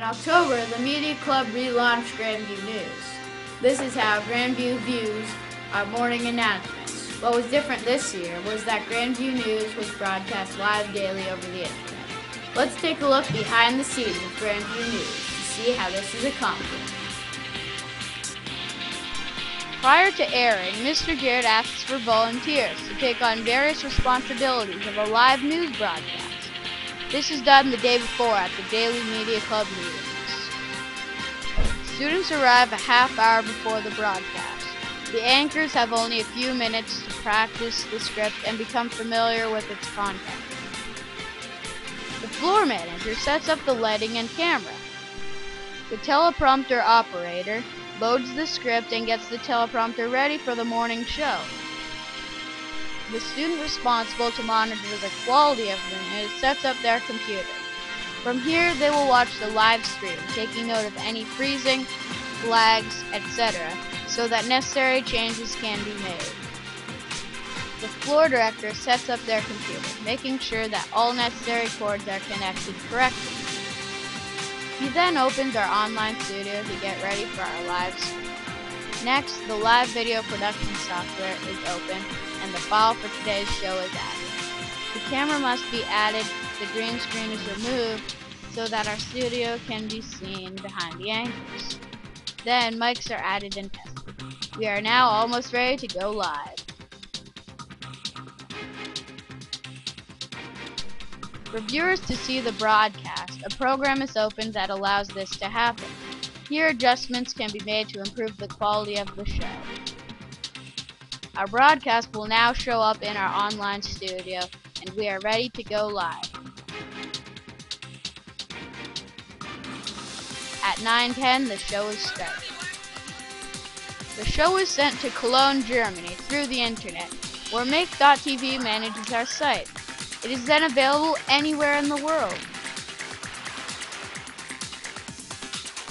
October, the Media Club relaunched GrandView News. This is how GrandView views our morning announcements. What was different this year was that GrandView News was broadcast live daily over the internet. Let's take a look behind the scenes of GrandView News to see how this is accomplished. Prior to airing, Mr. Garrett asks for volunteers to take on various responsibilities of a live news broadcast. This is done the day before at the daily media club meetings. Students arrive a half hour before the broadcast. The anchors have only a few minutes to practice the script and become familiar with its content. The floor manager sets up the lighting and camera. The teleprompter operator loads the script and gets the teleprompter ready for the morning show. The student responsible to monitor the quality of the news sets up their computer. From here, they will watch the live stream, taking note of any freezing, lags, etc., so that necessary changes can be made. The floor director sets up their computer, making sure that all necessary cords are connected correctly. He then opens our online studio to get ready for our live stream. Next, the live video production software is open and the file for today's show is added. The camera must be added, the green screen is removed so that our studio can be seen behind the anchors. Then mics are added and tested. We are now almost ready to go live. For viewers to see the broadcast, a program is opened that allows this to happen. Here, adjustments can be made to improve the quality of the show. Our broadcast will now show up in our online studio, and we are ready to go live. At 9:10, the show is started. The show is sent to Cologne, Germany through the internet, where Make.tv manages our site. It is then available anywhere in the world.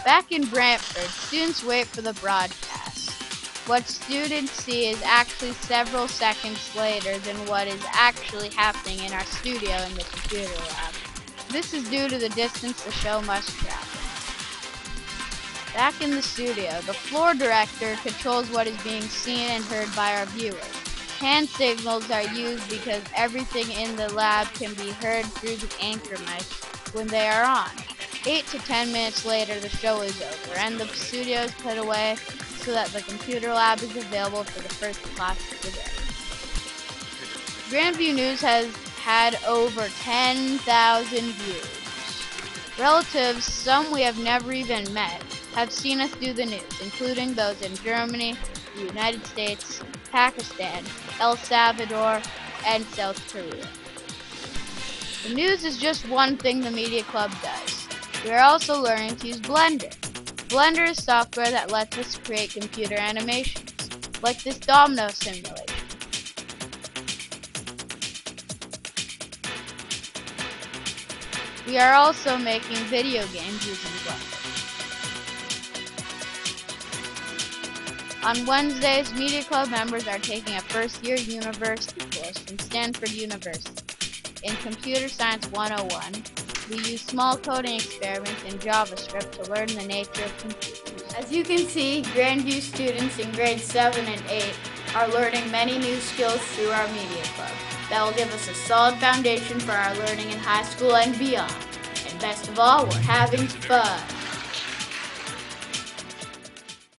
Back in Brantford, students wait for the broadcast. What students see is actually several seconds later than what is actually happening in our studio in the computer lab. This is due to the distance the show must travel. Back in the studio, the floor director controls what is being seen and heard by our viewers. Hand signals are used because everything in the lab can be heard through the anchor mic when they are on. 8 to 10 minutes later, the show is over and the studio is put away so that the computer lab is available for the first class of the day. GrandView News has had over 10,000 views. Relatives, some we have never even met, have seen us do the news, including those in Germany, the United States, Pakistan, El Salvador, and South Korea. The news is just one thing the Media Club does. We are also learning to use Blender. Blender is software that lets us create computer animations, like this domino simulation. We are also making video games using Blender. On Wednesdays, Media Club members are taking a first-year university course from Stanford University. In Computer Science 101, we use small coding experiments in JavaScript to learn the nature of computers. As you can see, GrandView students in grades 7 and 8 are learning many new skills through our Media Club. That will give us a solid foundation for our learning in high school and beyond. And best of all, we're having fun.